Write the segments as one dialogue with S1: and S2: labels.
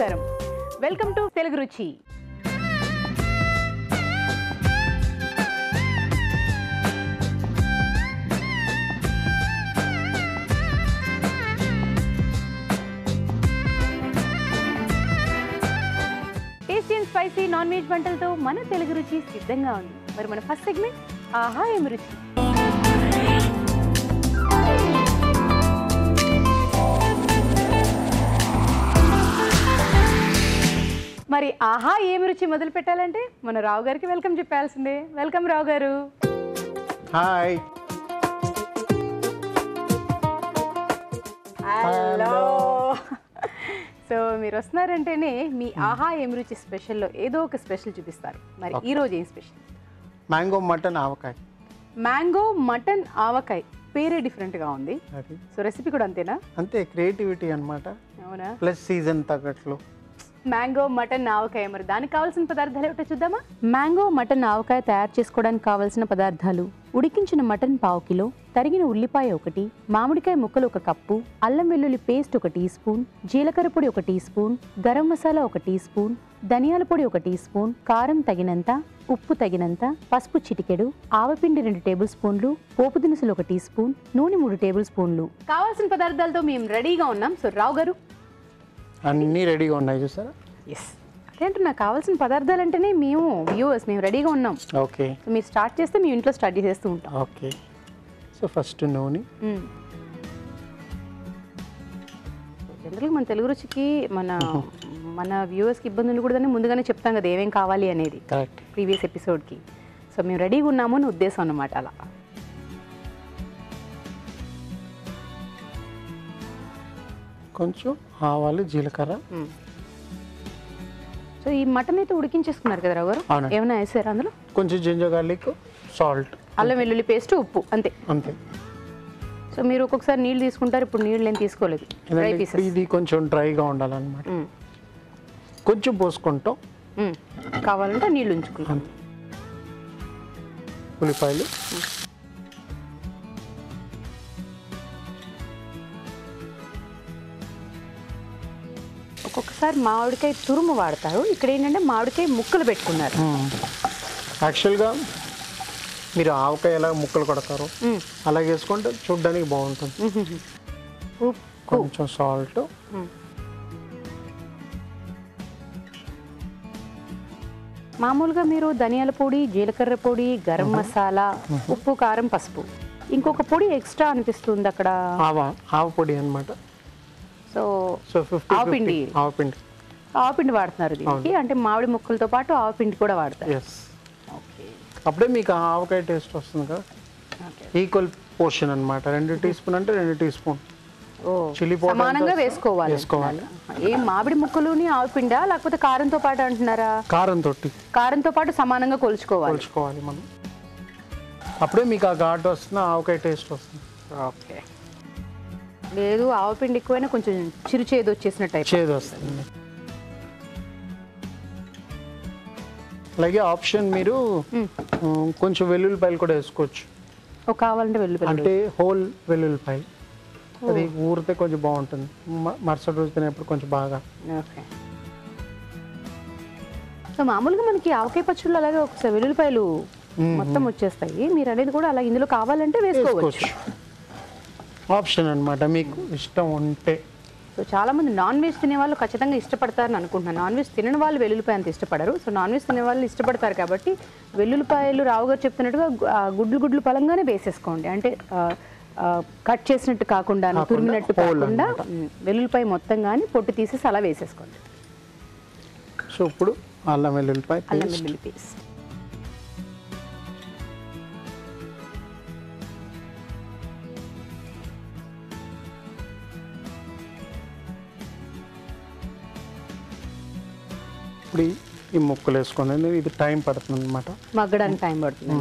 S1: నమస్కారం. Welcome to Telugu Ruchi. Tasty and spicy non veg వంటలతో మన తెలుగు రుచి సిద్ధంగా ఉంది. మరి మన ఫస్ట్ సెగ్మెంట్ ఆహా ఏమి రుచి. మరి ఆహా ఏమి రుచి మొదలు పెట్టాలంటే మన రావు గారికి వెల్కమ్ చెప్పాల్సిందే. వెల్కమ్ రావు గారు.
S2: హాయ్.
S1: హలో. సో మీరు వస్తున్నారంటేనే మీ ఆహా ఏమి రుచి స్పెషల్లో ఏదో ఒక స్పెషల్ చూపిస్తారు. మరి ఈ రోజు ఏం స్పెషల్?
S2: మ్యాంగో మటన్ ఆవకాయ.
S1: మ్యాంగో మటన్ ఆవకాయ పేరే డిఫరెంట్గా ఉంది. సో రెసిపీ కూడా అంతేనా?
S2: అంతే, క్రియేటివిటీ అన్నమాట.
S1: అవునా?
S2: ప్లస్ సీజన్ తగ్గట్లు
S1: మ్యాంగో మటన్ ఆవకాయ. మరి దానికి కావాల్సిన పదార్థాలు ఏమిటో చూద్దామా? మ్యాంగో మటన్ ఆవకాయ తయారు చేసుకోవడానికి కావాల్సిన పదార్థాలు: ఉడికించిన మటన్ 1/2 కిలో, తరిగిన ఉల్లిపాయ 1, మామిడికాయ ముక్కలు 1 కప్పు, అల్లం వెల్లుల్లి పేస్ట్ 1 టీ స్పూన్, జీలకర్ర పొడి 1 teaspoon, garam masala 1 teaspoon, ధనియాల పొడి 1 టీ స్పూన్, కారం తగినంత, ఉప్పు తగినంత, పసుపు చిటికెడు, ఆవపిండి 2 టేబుల్ స్పూన్లు, పోపు దినుసులు 1 టీ స్పూన్, నూనె 3 టేబుల్ స్పూన్లు. కావాల్సిన పదార్థాలతో మేము రెడీగా ఉన్నాం. సో రావు గారు
S2: అన్నీ రెడీగా ఉన్నాయి చూసారా?
S1: ఎస్, అదేంటే నాకు కావాల్సిన పదార్థాలు అంటేనే మేము రెడీగా ఉన్నాం.
S2: ఓకే,
S1: మీరు స్టార్ట్ చేస్తే మీ ఇంట్లో స్టార్ట్ చేసేస్తూ ఉంటాం.
S2: ఓకే. సో ఫస్ట్ నూనె.
S1: జనరల్గా మన తెలుగు రుచికి మన వ్యూవర్స్కి ఇబ్బంది ఉండకూడదని ముందుగానే చెప్తాం కదా ఏమేం కావాలి అనేది
S2: కరెక్ట్,
S1: ప్రీవియస్ ఎపిసోడ్కి. సో మేము రెడీగా ఉన్నాము అని ఉద్దేశం అన్నమాట. అలా
S2: కొంచెం ఆవాలు, జీలకర్ర.
S1: సో ఈ మటన్ అయితే ఉడికించేసుకున్నారు కదా రావు గారు, ఏమైనా వేసారా అందులో?
S2: కొంచెం జింజర్ గార్లిక్, సాల్ట్,
S1: అల్లం వెల్లుల్లి పేస్ట్, ఉప్పు, అంతే
S2: అంతే.
S1: సో మీరు ఒక్కొక్కసారి నీళ్ళు తీసుకుంటారు, ఇప్పుడు నీళ్ళు ఏం తీసుకోలేదు. Dry pieces.
S2: ఇది కొంచెం డ్రైగా ఉండాలన్నమాట. కొంచెం పోసుకుంటాం,
S1: కావాలంటే నీళ్ళు ఉంచుకుంటాం.
S2: ఉల్లిపాయలు,
S1: ఒక్కొక్కసారి మామిడికాయ తురుము వాడతారు, ఇక్కడ ఏంటంటే మామిడికాయ ముక్కలు పెట్టుకున్నారు.
S2: యాక్చువల్గా మీరు ఆవకాయ ఎలా ముక్కలు కొడతారు అలాగే వేసుకుంటే చూడడానికి బాగుంటుంది. కొంచెం సాల్ట్,
S1: మామూలుగా మీరు ధనియాల పొడి, జీలకర్ర పొడి, గరం మసాలా, ఉప్పు, కారం, పసుపు, ఇంకొక పొడి ఎక్స్ట్రా అనిపిస్తుంది అక్కడ,
S2: ఆవ పొడి అన్నమాట.
S1: సో ఆవపిండి వాడుతున్నారు దీనికి. అంటే మామిడి ముక్కలతో పాటు ఆవపిండి కూడా వాడతారు.
S2: అప్పుడే మీకు ఆవకాయ టేస్ట్ వస్తుంది కదా. ఈక్వల్ పోర్షన్ అన్నమాట. 2 టీ స్పూన్ అంటే 2 టీ స్పూన్ చిల్లీ పౌడర్
S1: సమానంగా వేసుకోవాలి. ఏ మామిడి ముక్కలుని ఆవపిండా లేకపోతే కారంతో పాటు అంటున్నారా? కారంతో పాటు సమానంగా కొలుచుకోవాలి
S2: మనం. అప్పుడే మీకు ఆ ఘాటు వస్తుంది, ఆవకాయ టేస్ట్ వస్తుంది.
S1: ఓకే. లేదు ఆవపిండి ఎక్కువైనా కొంచెం చిరుచేదు వచ్చేసినట్టు
S2: చేదు వస్తుంది. అలాగే ఆప్షన్ మీరు కొంచెం వెల్లుల్లిపాయలు కూడా వేసుకోవచ్చు.
S1: కావాలంటే వెల్లుల్లిపాయలు
S2: అంటే హోల్ వెల్లుల్లిపాయ, అది ఊరితే కొంచెం బాగుంటుంది. మరుసటి రోజు తినేప్పుడు కొంచెం బాగా.
S1: ఓకే. సో మామూలుగా మనకి ఆవకాయ పచ్చళ్ళు అలాగే ఒకసారి వెల్లుల్లిపాయలు మొత్తం వచ్చేస్తాయి. మీరు అనేది కూడా అలా ఇందులో కావాలంటే వేసుకోవచ్చు.
S2: ఆప్షన్ అన్నమాట, మీకు ఇష్టం ఉంటే.
S1: సో చాలా మంది నాన్ వెజ్ తినే వాళ్ళు ఖచ్చితంగా ఇష్టపడతారని అనుకుంటున్నాను. నాన్ వెజ్ తినని వాళ్ళు వెల్లుల్లిపాయ అంత ఇష్టపడరు. సో నాన్ వెజ్ తినే వాళ్ళు ఇష్టపడతారు కాబట్టి వెల్లుల్లిపాయలు రావు గారు చెప్తున్నట్టుగా గుడ్లు పలంగానే వేసేసుకోండి. అంటే కట్ చేసినట్టు కాకుండా, తురిమినట్టు కాకుండా వెల్లుల్లిపాయ మొత్తం కానీ పొట్టు తీసేసి అలా వేసేసుకోండి.
S2: సో ఇప్పుడు అల్లం వెల్లుల్లి పేస్ట్. ఇప్పుడు ఈ ముక్కలు వేసుకోండి. ఇది టైం పడుతుంది అన్నమాట,
S1: మగ్గడానికి టైం పడుతుంది.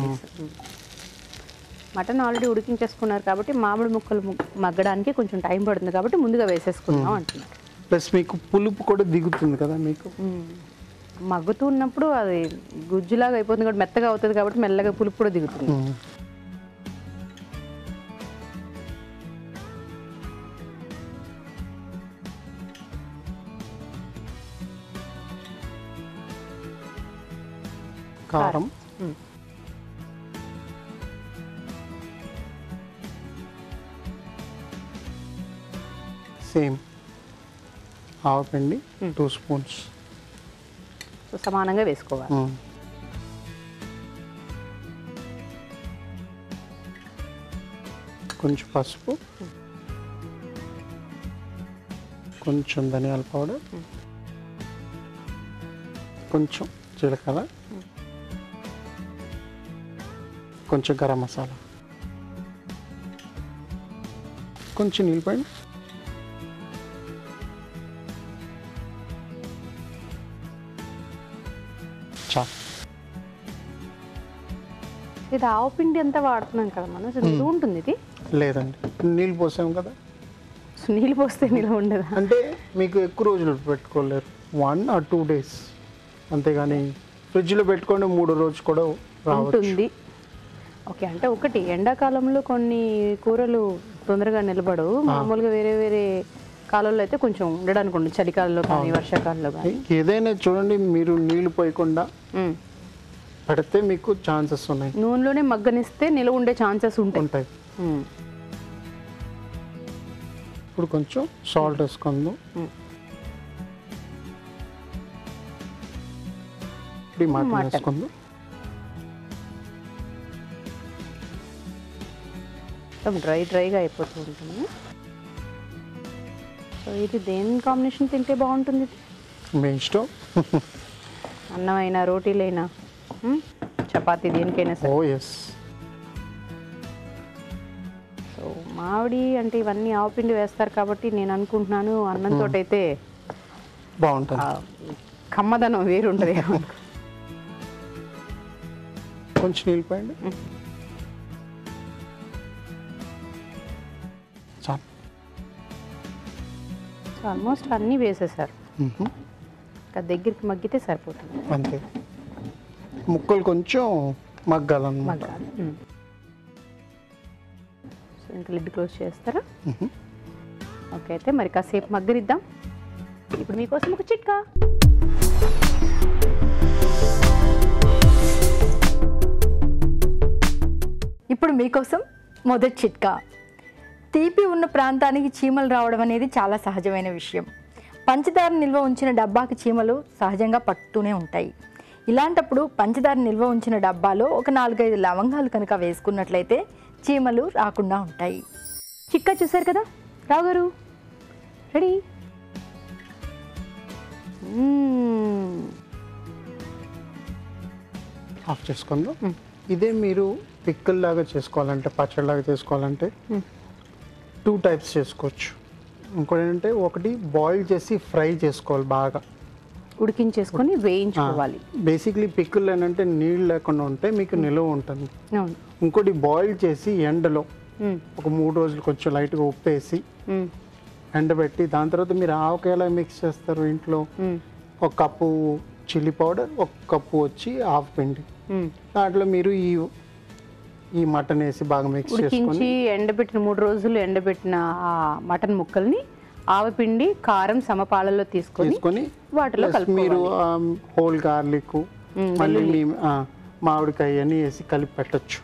S1: మటన్ ఆల్రెడీ ఉడికించేసుకున్నారు కాబట్టి మామిడి ముక్కలు మగ్గడానికి కొంచెం టైం పడుతుంది కాబట్టి ముందుగా వేసేసుకున్నాం అంటున్నారు.
S2: ప్లస్ మీకు పులుపు కూడా దిగుతుంది కదా. మీకు
S1: మగ్గుతూ ఉన్నప్పుడు అది గుజ్జులాగా అయిపోతుంది కాబట్టి మెత్తగా అవుతుంది కాబట్టి మెల్లగా పులుపు కూడా దిగుతుంది.
S2: కారం, సేమ్ ఆవపిండి 2 స్పూన్స్,
S1: సో సమానంగా వేసుకోవాలి.
S2: కొంచెం పసుపు, కొంచెం ధనియాల పౌడర్, కొంచెం జీలకర్ర, కొంచెం గరం మసాలా, కొంచెం నీళ్ళు పోయండి. చాలు.
S1: ఇది ఆవపిండి అంతా వాడుతున్నాం కదా మనం, సో నిలువ ఉంటుంది ఇది?
S2: లేదండి, నీళ్ళు పోసాం కదా.
S1: సో నీళ్ళు పోస్తే నిలువ ఉండదా?
S2: అంటే మీకు ఎక్కువ రోజులు పెట్టుకోలేరు, 1 or 2 days, అంతేగాని ఫ్రిడ్జ్లో పెట్టుకోండి 3 రోజు కూడా
S1: ఉంటుంది. ఓకే, అంటే ఒకటి ఎండాకాలంలో కొన్ని కూరలు తొందరగా నిలబడవు, మామూలుగా వేరే వేరే కాలంలో అయితే కొంచెం ఉండడానికి ఉంటుంది, చలికాలంలో కానీ వర్షాకాలంలో కానీ.
S2: ఏదైనా చూడండి, మీరు నీళ్లు పోయకుండా పెడితే మీకు ఛాన్సెస్ ఉన్నాయి.
S1: నూనెలోనే మగ్గనిస్తే నిలవ ఉండే ఛాన్సెస్ ఉంటాయి.
S2: ఇప్పుడు కొంచెం సాల్ట్ వేసుకుందాం. ఇప్పుడు మటన్ వేసుకుందాం.
S1: డ్రైగా అయిపోతూ ఉంటుంది. సో ఇది దేని కాంబినేషన్ తింటే బాగుంటుంది?
S2: మీ ఇష్టం.
S1: అన్నమైనా రోటీలైనా చపాతీ దేనికైనా సరే.
S2: ఓ ఎస్.
S1: సో మామిడి అంటే ఇవన్నీ ఆవపిండి వేస్తారు కాబట్టి నేను అనుకుంటున్నాను అన్నంతో అయితే
S2: బాగుంటుంది,
S1: కమ్మదనం వేరు ఉంటుంది.
S2: కొంచెం నీళ్ళు పోయండి. చాలు.
S1: ఆల్మోస్ట్ అన్నీ వేసేసారు, ఇంకా దగ్గరికి మగ్గితే సరిపోతుంది.
S2: అంతే, ముక్కలు కొంచెం మగ్గాలన్నమాట.
S1: మగ్గాలి. సో ఇంకా లిడ్ క్లోజ్ చేస్తారా? ఓకే, అయితే మరి కాసేపు మగ్గనిద్దాం. ఇప్పుడు మీకోసం ఒక చిట్కా.
S3: ఇప్పుడు మీకోసం మొదటి చిట్కా. తీపి ఉన్న ప్రాంతానికి చీమలు రావడం అనేది చాలా సహజమైన విషయం. పంచదార నిల్వ ఉంచిన డబ్బాకి చీమలు సహజంగా పట్టుతూనే ఉంటాయి. ఇలాంటప్పుడు పంచదార నిల్వ ఉంచిన డబ్బాలో ఒక 4-5 లవంగాలు కనుక వేసుకున్నట్లయితే చీమలు రాకుండా ఉంటాయి.
S1: చిట్కా చూసారు కదా రావు గారు, రెడీ.
S2: ఆఫ్ చేసుకుందాం. ఇదే మీరు పిక్కల్ లాగా చేసుకోవాలంటే, పచ్చడిలాగా చేసుకోవాలంటే 2 types చేసుకోవచ్చు. ఇంకోటి ఏంటంటే, ఒకటి బాయిల్ చేసి ఫ్రై చేసుకోవాలి, బాగా
S1: ఉడికించేసుకొని వేయించుకోవాలి.
S2: బేసిక్లీ పిక్కల్ ఏంటంటే నీళ్ళు లేకుండా ఉంటే మీకు నిలువ ఉంటుంది. ఇంకోటి బాయిల్ చేసి ఎండలో ఒక 3 రోజులు కొంచెం లైట్గా ఉప్పు వేసి ఎండబెట్టి, దాని తర్వాత మీరు ఆవకాయలా మిక్స్ చేస్తారు ఇంట్లో. 1 కప్పు చిల్లీ పౌడర్, 1 కప్పు వచ్చి ఆవపిండి, దాంట్లో మీరు ఈ మటన్ వేసి బాగా మిక్స్ చేసుకొని
S1: ఎండబెట్టిన 3 రోజులు ఎండబెట్టిన ఆ మటన్ ముక్కల్ని ఆవపిండి కారం సమపాలలో తీసుకొని వాటిలో
S2: మీరు హోల్ గార్లిక్, మళ్ళీ మీ మామిడికాయ అని వేసి కలిపి పెట్టచ్చు.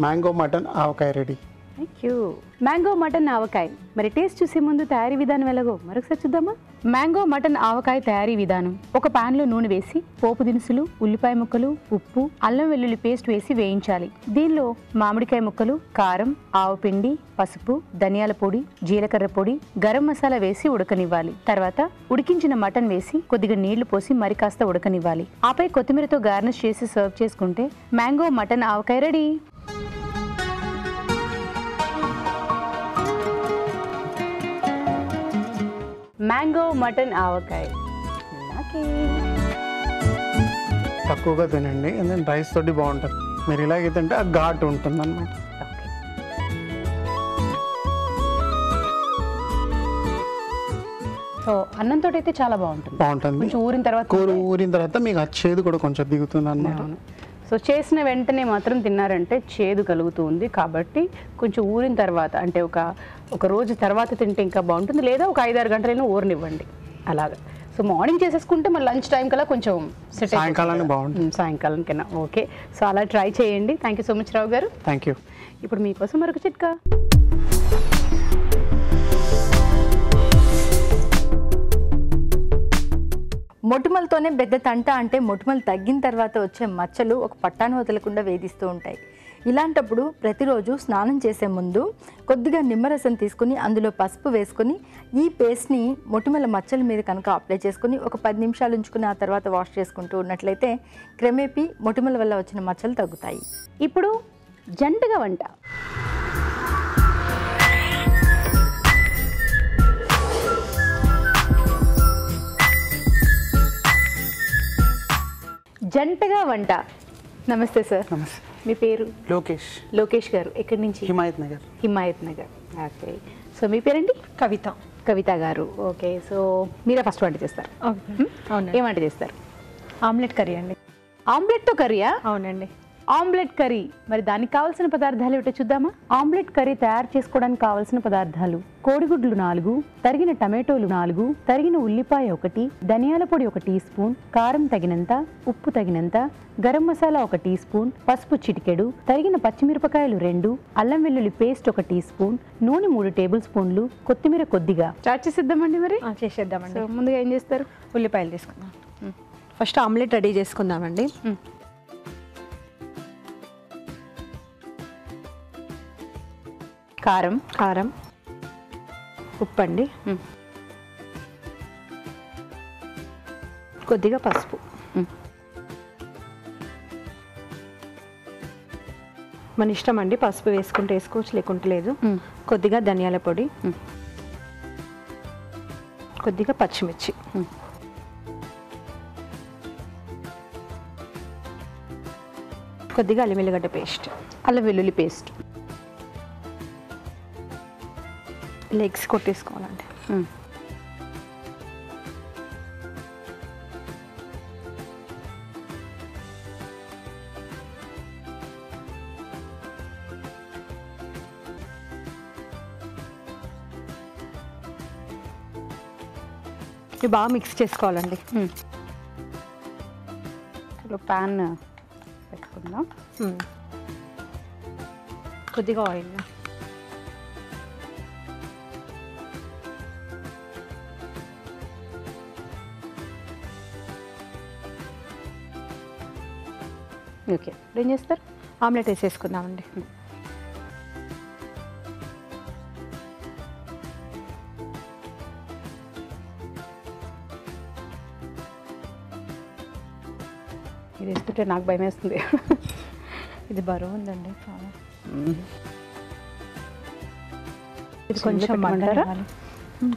S2: మ్యాంగో మటన్ ఆవకాయ ready.
S1: Thank you. Mango mutton ఆవకాయ. మరి టేస్ట్ చూసే ముందు తయారీ విధానం ఎలాగో మరొకసారి చూద్దామా? మ్యాంగో మటన్ ఆవకాయ తయారీ విధానం. ఒక పాన్లో నూనె వేసి పోపు దినుసులు, ఉల్లిపాయ ముక్కలు, ఉప్పు, అల్లం వెల్లుల్లి పేస్ట్ వేసి వేయించాలి. దీనిలో మామిడికాయ ముక్కలు, కారం, ఆవపిండి, పసుపు, ధనియాల పొడి, జీలకర్ర పొడి, గరం మసాలా వేసి ఉడకనివ్వాలి. తర్వాత ఉడికించిన మటన్ వేసి కొద్దిగా నీళ్లు పోసి మరి కాస్త ఉడకనివ్వాలి. ఆపై కొత్తిమీరతో గార్నిష్ చేసి సర్వ్ చేసుకుంటే మ్యాంగో మటన్ ఆవకాయ రెడీ. మ్యాంగో మటన్ ఆవకాయ
S2: తక్కువగా తినండి, ఎందుకంటే రైస్ తోటి బాగుంటుంది. మీరు ఇలాగే తింటే ఆ ఘాటు ఉంటుంది అన్నమాట.
S1: సో అన్నంతో అయితే చాలా బాగుంటుంది.
S2: బాగుంటుంది.
S1: కొంచెం ఊరిన తర్వాత
S2: కూర ఊరిన తర్వాత మీకు ఆ చేదు కూడా కొంచెం దిగుతుంది అన్నమాట.
S1: సో చేసిన వెంటనే మాత్రం తిన్నారంటే చేదు కలుగుతుంది. కాబట్టి కొంచెం ఊరిన తర్వాత అంటే ఒక రోజు తర్వాత తింటే ఇంకా బాగుంటుంది. లేదా ఒక 5-6 గంటలైనా ఊరనివ్వండి అలాగా. సో మార్నింగ్ చేసేసుకుంటే మళ్ళీ లంచ్ టైం కల్లా కొంచెం సెట్
S2: సాయంకాలానికి బాగుంటుంది.
S1: సాయంకాలానికైనా ఓకే. సో అలా ట్రై చేయండి. థ్యాంక్ యూ సో మచ్ రావు గారు.
S2: Thank you.
S1: ఇప్పుడు మీకోసం మరొక చిట్కా.
S3: మొటిమలతోనే పెద్ద తంట అంటే మొటిమలు తగ్గిన తర్వాత వచ్చే మచ్చలు ఒక పట్టాను వదలకుండా వేధిస్తూ ఉంటాయి. ఇలాంటప్పుడు ప్రతిరోజు స్నానం చేసే ముందు కొద్దిగా నిమ్మరసం తీసుకుని అందులో పసుపు వేసుకొని ఈ పేస్ట్ని మొటిమల మచ్చల మీద కనుక అప్లై చేసుకుని ఒక 10 నిమిషాలు ఉంచుకుని ఆ తర్వాత వాష్ చేసుకుంటూ ఉన్నట్లయితే క్రమేపీ మొటిమల వల్ల వచ్చిన మచ్చలు తగ్గుతాయి.
S1: ఇప్పుడు జంటగా వంట. జంటగా వంట. నమస్తే సార్.
S2: నమస్తే.
S1: మీ పేరు?
S2: లోకేష్.
S1: లోకేష్ గారు. ఎక్కడి నుంచి?
S2: హిమాయత్ నగర్.
S1: హిమాయత్ నగర్. ఓకే. సో మీ పేరండి?
S3: కవిత.
S1: కవిత గారు. ఓకే. సో మీరే ఫస్ట్ వంట చేస్తారు?
S3: అవునండి.
S1: ఏం వంట చేస్తారు?
S3: ఆమ్లెట్ కర్రీ అండి.
S1: ఆమ్లెట్తో కర్రీయా?
S3: అవునండి.
S1: Omelette curry. మరి దానికి కావాల్సిన పదార్థాలు ఏమిటో చూద్దామా? ఆమ్లెట్ కర్రీ తయారు చేసుకోవడానికి కావాల్సిన పదార్థాలు: కోడిగుడ్లు 4, తరిగిన టమాటోలు 4, తరిగిన ఉల్లిపాయ 1, ధనియాల పొడి 1 టీ స్పూన్, కారం తగినంత, ఉప్పు తగినంత, గరం మసాలా 1 టీ స్పూన్, పసుపు చిటికెడు, తరిగిన పచ్చిమిరపకాయలు 2, అల్లం వెల్లుల్లి పేస్ట్ 1 టీ స్పూన్, నూనె 3 టేబుల్ స్పూన్లు, కొత్తిమీర కొద్దిగా. స్టార్ట్ చేసేద్దామండి. మరి
S3: చేసేద్దామండి.
S1: సో ముందుగా ఏం చేస్తారు?
S3: ఉల్లిపాయలు తీసుకుందాం. ఫస్ట్ ఆమ్లెట్ రెడీ చేసుకుందామండి. కారం, ఉప్పు అండి, కొద్దిగా పసుపు, మన ఇష్టం అండి. పసుపు వేసుకుంటే వేసుకోవచ్చు, లేకుంటే లేదు. కొద్దిగా ధనియాల పొడి, కొద్దిగా పచ్చిమిర్చి, కొద్దిగా అల్లం వెల్లిగడ్డ పేస్ట్.
S1: అల్లం వెల్లుల్లి పేస్ట్.
S3: లెగ్స్ కొట్టేసుకోవాలండి. ఇవి బాగా మిక్స్ చేసుకోవాలండి.
S1: ప్యాన్ పెట్టుకుందాం.
S3: కొద్దిగా ఆయిల్,
S1: ఓకే. ఏం చేస్తారు?
S3: ఆమ్లెట్ వేసేసుకుందామండి.
S1: ఇది వేస్తుంటే నాకు భయం వేస్తుంది.
S3: ఇది బరువు ఉందండి చాలా. ఇది
S1: కొంచెం
S3: కొంచెం
S1: పెట్టమంటారా?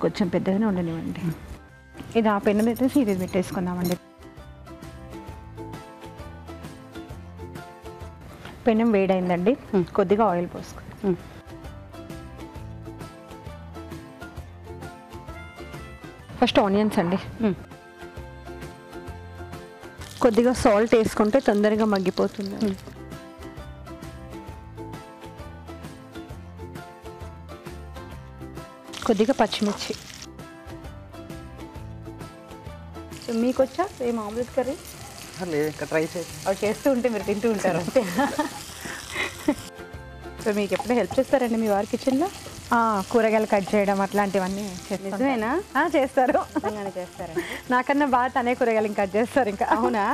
S3: కొంచెం పెద్దగానే ఉండనివ్వండి. ఇది ఆ పెన్ను పెట్టేసి ఇది పెట్టేసుకుందామండి. పెనం వేడైందండి. కొద్దిగా ఆయిల్ పోసుకోండి. ఫస్ట్ ఆనియన్స్ అండి. కొద్దిగా సాల్ట్ వేసుకుంటే తొందరగా మగ్గిపోతుంది. కొద్దిగా పచ్చిమిర్చి.
S1: సో మీకు వచ్చా సేమ్ ఆమ్లెట్ కర్రీ?
S2: లేదు, ఇంకా ట్రై చేసి
S1: అవి చేస్తూ ఉంటే మీరు తింటూ ఉంటారు అంతే. సో మీకు ఎప్పుడైనా హెల్ప్ చేస్తారండి మీ వారి కిచెన్లో?
S3: కూరగాయలు కట్ చేయడం అట్లాంటివన్నీ చేస్తారు.
S1: నిజమేనా?
S3: చేస్తారు.
S1: నిజంగానే చేస్తారండి.
S3: నాకన్నా బాగా తనే కూరగాయలు కట్ చేస్తారు ఇంకా.
S1: అవునా?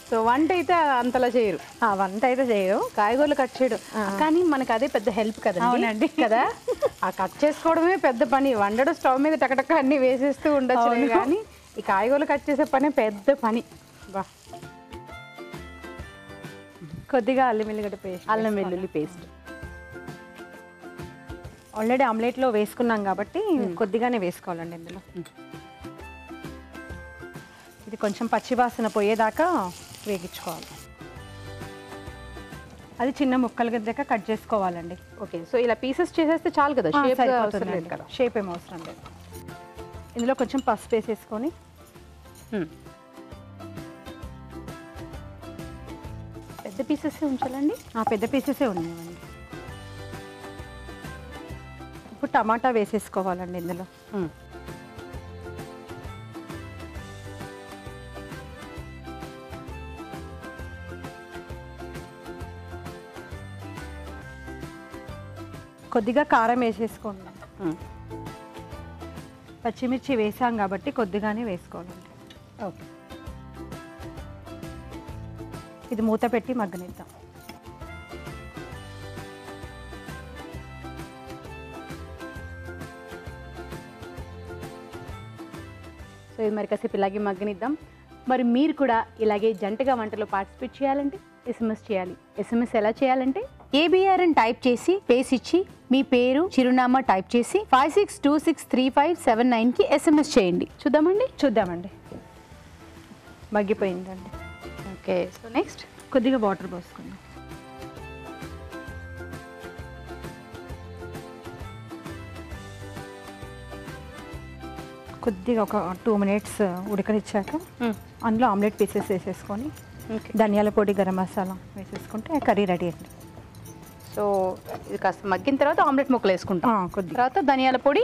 S1: సో వంట అయితే అంతలా చేయరు.
S3: వంట అయితే చేయరు,
S1: కాయగూరలు కట్ చేయడం. కానీ మనకు అదే పెద్ద హెల్ప్ కదండి.
S3: అవునండి.
S1: కదా, ఆ కట్ చేసుకోవడమే పెద్ద పని. వండడం స్టవ్ మీద టకటక అన్ని వేసేస్తూ ఉండొచ్చు, కానీ ఈ కాయగూరలు కట్ చేసే పని పెద్ద పని. బా.
S3: కొద్దిగా అల్లం వెల్లిగడ్డ పేస్ట్.
S1: అల్లం వెల్లుల్లి పేస్ట్.
S3: ఆల్రెడీ ఆమ్లెట్లో వేసుకున్నాం కాబట్టి కొద్దిగానే వేసుకోవాలండి ఇందులో. ఇది కొంచెం పచ్చివాసన పోయేదాకా వేగించుకోవాలి. అది చిన్న ముక్కలుగా దగ్గర కట్ చేసుకోవాలండి.
S1: ఓకే. సో ఇలా పీసెస్ చేసేస్తే చాలు కదా, షేప్ అవసరం లేదు కదా?
S3: షేప్ ఏం అవసరం లేదు. ఇందులో కొంచెం పసుపు వేసేసుకొని
S1: పెద్ద పీసెస్ ఉంచాలండి.
S3: పెద్ద పీసెసే ఉన్నాయండి. ఇప్పుడు టమాటా వేసేసుకోవాలండి ఇందులో. కొద్దిగా కారం వేసేసుకోండి. పచ్చిమిర్చి వేసాం కాబట్టి కొద్దిగానే వేసుకోవాలండి.
S1: ఓకే,
S3: ఇది మూత పెట్టి మగ్గనిద్దాం.
S1: సో ఇది మరి కాసేపు ఇలాగే మగ్గనిద్దాం. మరి మీరు కూడా ఇలాగే జంటగా వంటలో పార్టిసిపేట్ చేయాలంటే SMS చేయాలి. SMS ఎలా చేయాలంటే ABR అని టైప్ చేసి పేస్ ఇచ్చి మీ పేరు చిరునామా టైప్ చేసి 56263579కి SMS చేయండి.
S3: చూద్దామండి. మగ్గిపోయిందండి.
S1: ఓకే, సో నెక్స్ట్
S3: కొద్దిగా వాటర్ పోసుకుందాం. కొద్దిగా ఒక 2 మినిట్స్ ఉడకనిచ్చాక అందులో ఆమ్లెట్ పీసెస్ వేసేసుకొని ధనియాల పొడి గరం మసాలా వేసేసుకుంటే కర్రీ రెడీ అండి.
S1: సో ఇది కాస్త మగ్గిన తర్వాత ఆమ్లెట్ ముక్కలు వేసుకుంటాం.
S3: కొద్దిగా
S1: తర్వాత ధనియాల పొడి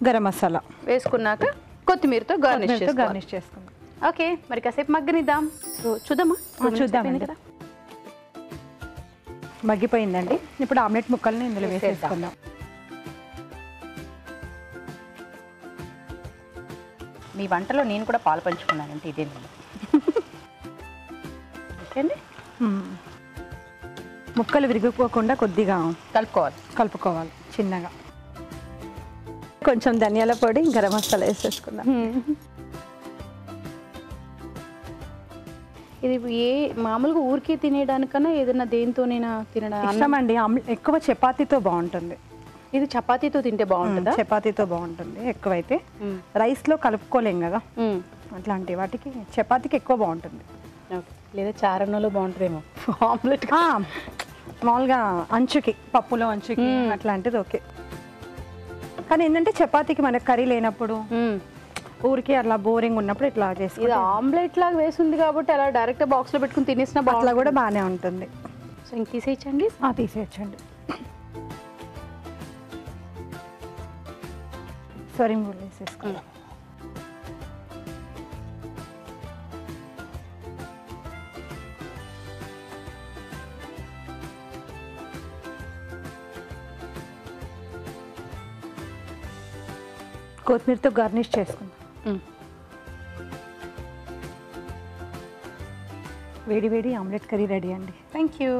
S3: గరం మసాలా
S1: వేసుకున్నాక కొత్తిమీరతో గార్నిష్
S3: చేసుకుందాం.
S1: ఓకే, మరి కాసేపు మగ్గనిద్దాం. సో చూద్దామా?
S3: చూద్దామండి.
S1: కదా,
S3: మగ్గిపోయిందండి. ఇప్పుడు ఆమ్లెట్ ముక్కల్ని ఇందులో వేసేసుకుందాం.
S1: మీ వంటలో నేను కూడా పాలు పంచుకున్నానంటే ఇదే నేను. ఓకే అండి,
S3: ముక్కలు విరిగిపోకుండా కొద్దిగా
S1: కలుపుకోవాలి
S3: చిన్నగా. కొంచెం ధనియాల పొడి గరం మసాలా వేసేసుకుందాం.
S1: ఇది మామూలుగా ఊరికే తినేయడానికన్నా ఏదైనా దేనితోనైనా తినడానికి
S3: ఇష్టమండి. ఎక్కువ చపాతీతో బాగుంటుంది.
S1: ఇది చపాతీతో తింటే బాగుంటుందా?
S3: చపాతీతో బాగుంటుంది. ఎక్కువైతే రైస్లో కలుపుకోలేం కదా, అట్లాంటి వాటికి చపాతీకి ఎక్కువ బాగుంటుంది.
S1: లేదా చారన్నలో బాగుంటుందేమో ఆమ్లెట్.
S3: మామూలుగా అంచుకి, పప్పులో అంచుకి అట్లాంటిది ఓకే. కానీ ఏంటంటే చపాతీకి మనకు కర్రీ లేనప్పుడు ఊరికి అట్లా బోరింగ్ ఉన్నప్పుడు ఇట్లా చేసి
S1: ఇది ఆమ్లెట్ లాగా వేసింది కాబట్టి అలా డైరెక్ట్ బాక్స్లో పెట్టుకుని తినేసిన
S3: అట్లా కూడా బాగానే ఉంటుంది.
S1: సో ఇంక తీసేయచ్చండి.
S3: తీసేయచ్చండి. సొరింగ్ కూడా వేసేసుకుందాం. కొత్తిమీరతో గార్నిష్ చేసుకుందాం. వేడి వేడి ఆమ్లెట్ కర్రీ రెడీ అండి.
S1: Thank you.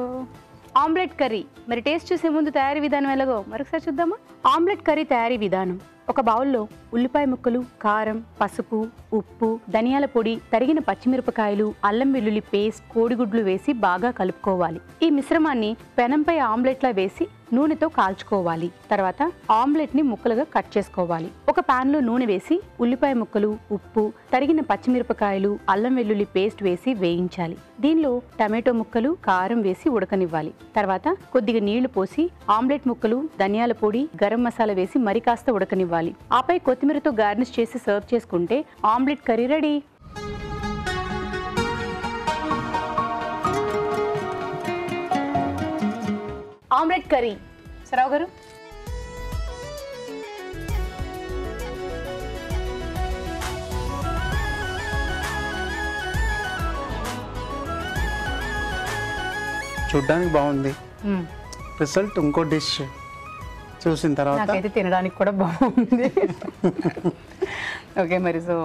S1: ఆమ్లెట్ కర్రీ మరి టేస్ట్ చూసే ముందు తయారీ విధానం ఎలాగో మరొకసారి చూద్దామా? ఆమ్లెట్ కర్రీ తయారీ విధానం: ఒక బౌల్లో ఉల్లిపాయ ముక్కలు, కారం, పసుపు, ఉప్పు, ధనియాల పొడి, తరిగిన పచ్చిమిరపకాయలు, అల్లం వెల్లుల్లి పేస్ట్, కోడిగుడ్లు వేసి బాగా కలుపుకోవాలి. ఈ మిశ్రమాన్ని పెనంపై ఆమ్లెట్లా వేసి నూనెతో కాల్చుకోవాలి. తర్వాత ఆమ్లెట్ ని ముక్కలుగా కట్ చేసుకోవాలి. ఒక పాన్ లో నూనె వేసి ఉల్లిపాయ ముక్కలు, ఉప్పు, తరిగిన పచ్చిమిరపకాయలు, అల్లం వెల్లుల్లి పేస్ట్ వేసి వేయించాలి. దీనిలో టమాటో ముక్కలు, కారం వేసి ఉడకనివ్వాలి. తర్వాత కొద్దిగా నీళ్లు పోసి ఆమ్లెట్ ముక్కలు, ధనియాల పొడి, గరం మసాలా వేసి మరి కాస్త ఉడకనివ్వాలి. ఆపై కొత్తిమీరతో గార్నిష్ చేసి సర్వ్ చేసుకుంటే omelette curry ready. Omelette curry సరావు గారు.
S2: చూడ్డానికి బాగుంది. రిజల్ట్ ఇంకో డిష్ చూసిన తర్వాత
S1: నాకైతే తినడానికి కూడా బాగుంది. ఓకే, మరి సో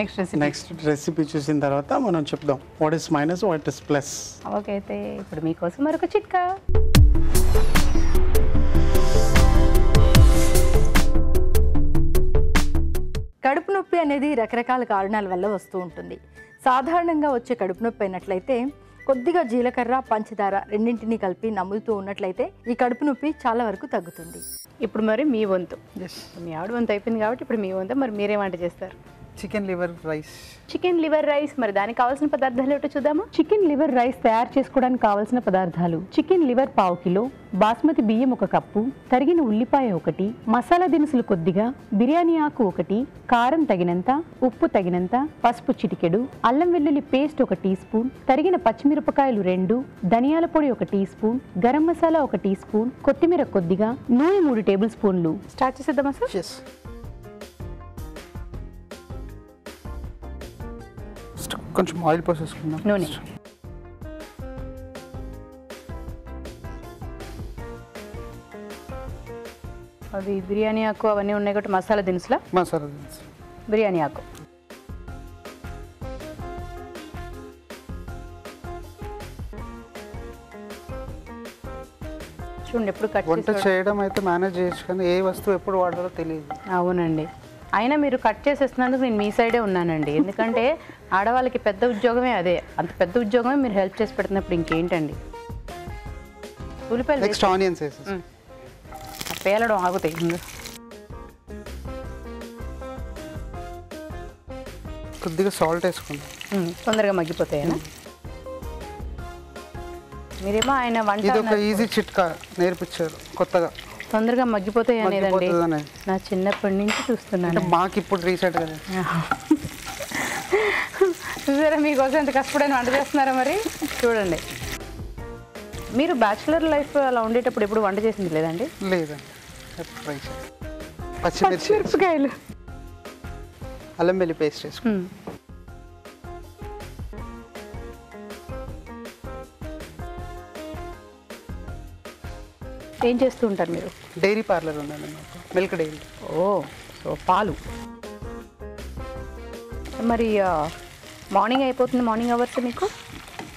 S1: నెక్స్ట్
S2: రెసిపీ చూసిన తర్వాత మనం చెప్దాం what is minus, what is plus.
S1: Okay, అయితే ఇప్పుడు మీకోసం మరొక చిట్కా.
S3: కడుపు నొప్పి అనేది రకరకాల కారణాల వల్ల వస్తూ ఉంటుంది. సాధారణంగా వచ్చే కడుపు నొప్పి అయినట్లయితే కొద్దిగా జీలకర్ర, పంచదార రెండింటినీ కలిపి నములుతూ ఉన్నట్లయితే ఈ కడుపు నొప్పి చాలా వరకు తగ్గుతుంది.
S1: ఇప్పుడు మరి మీ వంతు. మీ ఆవిడ వంతు అయిపోయింది కాబట్టి ఇప్పుడు మీ వంతు. మరి మీరేం వంట చేస్తారు?
S4: Chicken liver rice.
S1: Chicken liver rice. మరి దానికి కావాల్సిన పదార్థాలు ఏమిటో చూద్దామా. చికెన్ లివర్ రైస్ తయారు చేసుకోవడానికి కావాల్సిన పదార్థాలు: చికెన్ లివర్ పావు కిలో, బాస్మతి బియ్యం 1 కప్పు, తరిగిన ఉల్లిపాయ 1, మసాలా దినుసులు కొద్దిగా, బిర్యానీ ఆకు 1, కారం తగినంత, ఉప్పు తగినంత, పసుపు చిటికెడు, అల్లం వెల్లుల్లి పేస్ట్ 1 టీ స్పూన్, తరిగిన పచ్చిమిరపకాయలు 2, ధనియాల పొడి 1 teaspoon, garam masala 1 teaspoon, కొత్తిమీర కొద్దిగా, నూనె 3 టేబుల్ స్పూన్లు. స్టార్ట్ చేసేద్దామా సార్?
S4: ఎస్. కొంచెం ఆయిల్ పోసేసుకుందాం.
S1: నూనె. అది బిర్యానీ ఆకు అవన్నీ ఉన్నాయి కాబట్టి మసాలా దినుసులా?
S4: మసాలా దినుసు.
S1: బిర్యానీ ఆకు. చూడండి ఎప్పుడు కట్
S4: వంట చేయడం అయితే మేనేజ్ చేయొచ్చు కానీ ఏ వస్తువు ఎప్పుడు వాడాలో తెలియదు.
S1: అవునండి. అయినా మీరు కట్ చేసేస్తున్నందుకు నేను మీ సైడే ఉన్నానండి. ఎందుకంటే ఆడవాళ్ళకి పెద్ద ఉద్యోగమే అదే. అంత పెద్ద ఉద్యోగమే మీరు హెల్ప్ చేసి పెడుతున్నప్పుడు ఇంకేంటండి. ఉల్లిపాయలు
S4: నెక్స్ట్ ఆనియన్స్ వేసేసి
S1: పేలడం ఆగుతాయి.
S4: కొద్దిగా సాల్ట్ వేసుకుందాం.
S1: తొందరగా మగ్గిపోతాయనా? మీరేమో ఆయన వంట
S4: ఇది ఒక ఈజీ చిట్కా నేర్పించారు కొత్తగా.
S1: తొందరగా మగ్గిపోతాయి అనేదండి
S4: మగ్గిపోతుందనే.
S1: నా చిన్నప్పటి నుంచి చూస్తున్నాను.
S4: అంటే మాకు ఇప్పుడు రీసెంట్ కదా.
S1: చూసారా మీకోసం ఎంత కష్టపడని వంట చేస్తున్నారా? మరి చూడండి, మీరు బ్యాచులర్ లైఫ్ అలా ఉండేటప్పుడు ఎప్పుడు వంట చేసింది లేదండి?
S4: లేదండి. పచ్చిమిర్చి,
S1: మిరపకాయలు,
S4: అల్లం వెల్లి పేస్ట్ వేసుకుంటాం.
S1: ఏం చేస్తూ ఉంటారు మీరు?
S4: డైరీ పార్లర్ ఉందండి మాకు, మిల్క్ డైరీ.
S1: ఓ, సో పాలు. మరి మార్నింగ్ అయిపోతుంది, మార్నింగ్ అవర్స్ మీకు?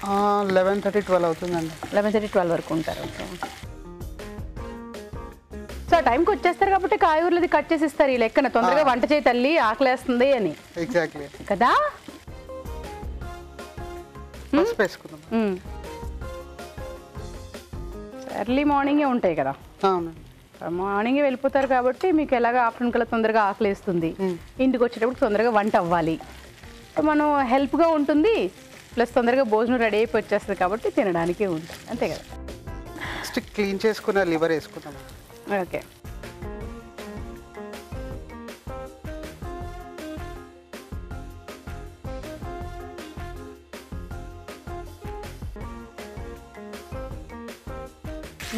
S4: 11:30, 12 అవుతుందండి.
S1: 11:30, 12 వరకు ఉంటారు. సో ఆ టైంకి వచ్చేస్తారు కాబట్టి కాయగూరలది కట్ చేసి ఇస్తారు ఈ లెక్కన. తొందరగా వంట చేయి తల్లి, ఆకలేస్తుంది అని.
S4: ఎగ్జాక్ట్లీ
S1: కదా.
S4: పసుపు వేసుకుందాం.
S1: ఎర్లీ మార్నింగే ఉంటాయి కదా.
S4: అవునండి.
S1: మార్నింగే వెళ్ళిపోతారు కాబట్టి మీకు ఎలాగ ఆఫ్టర్నూన్ కల్లా తొందరగా ఆకలేస్తుంది. ఇంటికి వచ్చేటప్పుడు తొందరగా వంట అవ్వాలి, మనం హెల్ప్గా ఉంటుంది. ప్లస్ తొందరగా భోజనం రెడీ అయిపోయి వచ్చేస్తుంది కాబట్టి తినడానికి ఉంటుంది. అంతే కదా.
S4: నెక్స్ట్ క్లీన్ చేసుకున్న లివర్ వేసుకుందాం.
S1: ఓకే.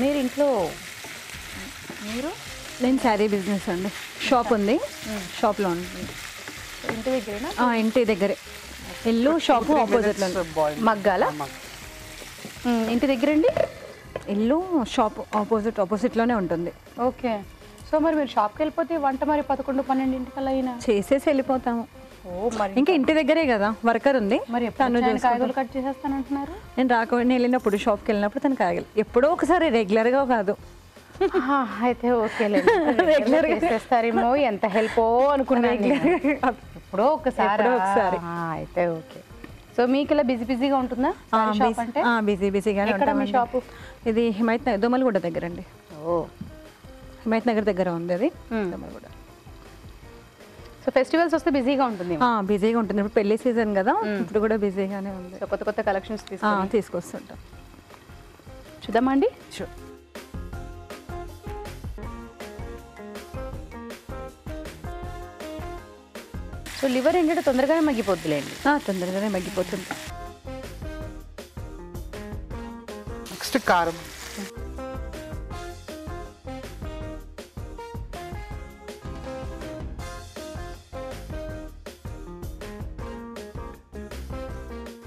S1: మీరు ఇంట్లో
S3: నేను శారీ బిజినెస్ అండి, షాప్ ఉంది, షాప్లో ఉంటుంది.
S1: ఇంటి దగ్గరేనా?
S3: ఇంటి దగ్గరే, ఇల్లు షాపు ఆపోజిట్లో.
S1: మగ్గాల ఇంటి దగ్గరండి?
S3: ఇల్లు షాప్ ఆపోజిట్లోనే ఉంటుంది.
S1: ఓకే. సో మరి మీరు షాప్కి వెళ్ళిపోతే వంట మరి 11, 12 అయినా
S3: చేసేసి వెళ్ళిపోతాము.
S1: ఓ, మరి
S3: ఇంకా ఇంటి దగ్గరే కదా, వర్కర్ ఉంది.
S1: మరి తను కాయగూరలు కట్ చేసేస్తానంటున్నారు.
S3: నేను వెళ్ళినప్పుడు షాప్కి వెళ్ళినప్పుడు తను కాయగలు ఎప్పుడో ఒకసారి, రెగ్యులర్గా కాదు.
S1: అయితే ఓకేలేండి, రెగ్యులర్గా చేసేస్తారేమో. ఎంత హెల్ప్ అనుకున్నాను. ఎప్పుడో ఒకసారి. అయితే ఓకే. సో మీకు ఇలా బిజీగా ఉంటుందా షాప్ అంటే?
S3: బిజీగానే
S1: ఉంటాం. షాపు
S3: ఇది హిమాయత్ నగర్, దోమలగూడ దగ్గర అండి.
S1: ఓ,
S3: హిమాయత్ నగర్ దగ్గర ఉంది అది, దోమలగూడ.
S1: సో ఫెస్టివల్స్ వస్తే బిజీగా ఉంటుంది.
S3: బిజీగా ఉంటుంది. ఇప్పుడు పెళ్లి సీజన్ కదా, ఇప్పుడు కూడా బిజీగానే ఉంది.
S1: సో కొత్త కొత్త కలెక్షన్స్
S3: తీసుకొస్తుంటాం.
S1: చూద్దామా అండి?
S4: షూర్.
S1: సో లివర్ ఏంటంటే తొందరగానే మగ్గిపోద్దులేండి.
S3: తొందరగానే మగ్గిపోతుంది.
S4: నెక్స్ట్ కారం.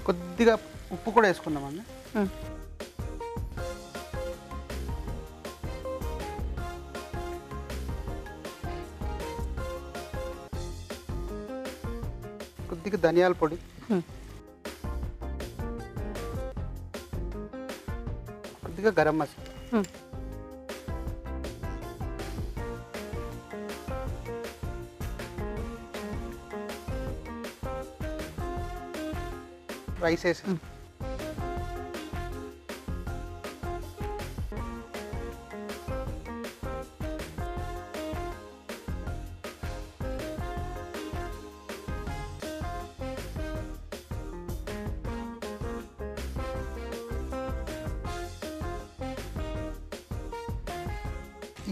S4: కొద్దిగా ఉప్పు కూడా వేసుకుందామండి. కొద్దిగా ధనియాల పొడి, కొద్దిగా గరం మసాలా, రైస్ వేసి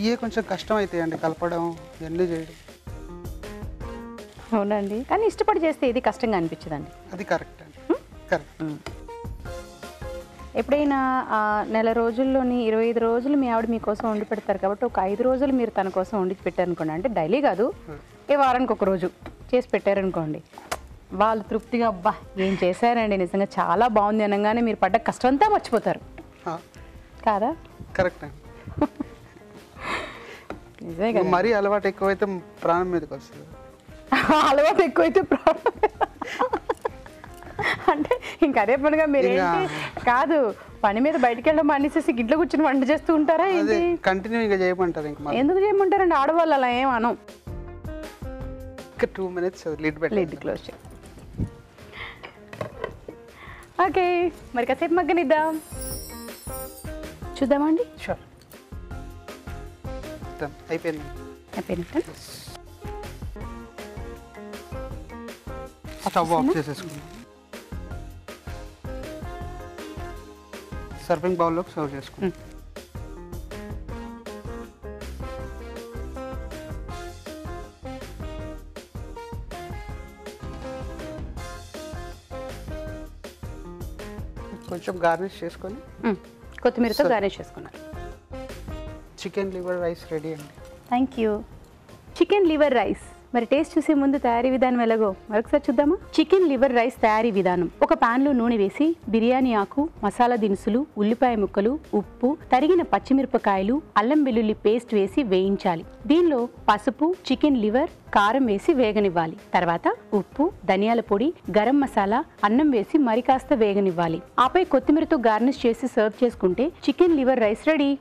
S4: ఇవే కొంచెం కష్టం అవుతాయండి కలపడం ఇవన్నీ చేయడం.
S1: అవునండి, కానీ ఇష్టపడి చేస్తే ఇది కష్టంగా అనిపించదండి.
S4: అది కరెక్ట్ అండి, కరెక్ట్.
S1: ఎప్పుడైనా నెల రోజుల్లోని 25 రోజులు మీ ఆవిడ మీకోసం వండి పెడతారు కాబట్టి ఒక 5 రోజులు మీరు తన కోసం వండి పెట్టారనుకోండి, అంటే డైలీ కాదు, ఏ వారానికి ఒక రోజు చేసి పెట్టారనుకోండి, వాళ్ళు తృప్తిగా అబ్బా ఏం చేశారండి నిజంగా చాలా బాగుంది అనగానే మీరు పడ్డ కష్టం అంతా మర్చిపోతారు కాదా?
S4: కరెక్ట్ అండి.
S1: నిజమే కదా.
S4: మరీ అలవాటు ఎక్కువైతే ప్రాణం మీదకి వస్తుంది.
S1: అలవాటు ఎక్కువైతే ప్రాబ్లం అంటే ఇంక అదే పనిగా మీరు కాదు పని మీద బయటికి వెళ్ళడం మానేసేసి ఇంట్లో కూర్చొని వంట చేస్తూ ఉంటారా ఏంటి?
S4: కంటిన్యూ ఇంకా చేయమంటారు. ఇంకా
S1: ఎందుకు చేయమంటారండి ఆడవాళ్ళు అలా ఏం అనం.
S4: ఇంకా 2 minutes లిడ్
S1: క్లోజ్ చేయి. ఓకే, మరి కాసేపు మగ్గనిద్దాం, చూద్దామండి.
S4: షూర్, అయిపోయింది.
S1: అయిపోయినట్టు
S4: స్టవ్ ఆఫ్ చేసేసుకుందాం. సర్వింగ్ బౌల్లోకి సర్వ్ చేసుకుందాం. కొంచెం గార్నిష్ చేసుకొని
S1: కొత్తిమీరతో గార్నిష్ చేసుకున్నారు.
S4: చికెన్ లివర్ రైస్ రెడీ అండి.
S1: Thank you. Chicken liver rice మరి టేస్ట్ చూసే ముందు తయారీ విధానం ఎలాగో మరొకసారి చూద్దామా. చికెన్ లివర్ రైస్ తయారీ విధానం: ఒక పాన్ లో నూనె వేసి బిర్యానీ ఆకు, మసాలా దినుసులు, ఉల్లిపాయ ముక్కలు, ఉప్పు, తరిగిన పచ్చిమిరపకాయలు, అల్లం వెల్లుల్లి పేస్ట్ వేసి వేయించాలి. దీనిలో పసుపు, చికెన్ లివర్, కారం వేసి వేగనివ్వాలి. తర్వాత ఉప్పు, ధనియాల పొడి, గరం మసాలా, అన్నం వేసి మరి కాస్త వేగనివ్వాలి. ఆపై కొత్తిమీరతో గార్నిష్ చేసి సర్వ్ చేసుకుంటే chicken liver rice ready.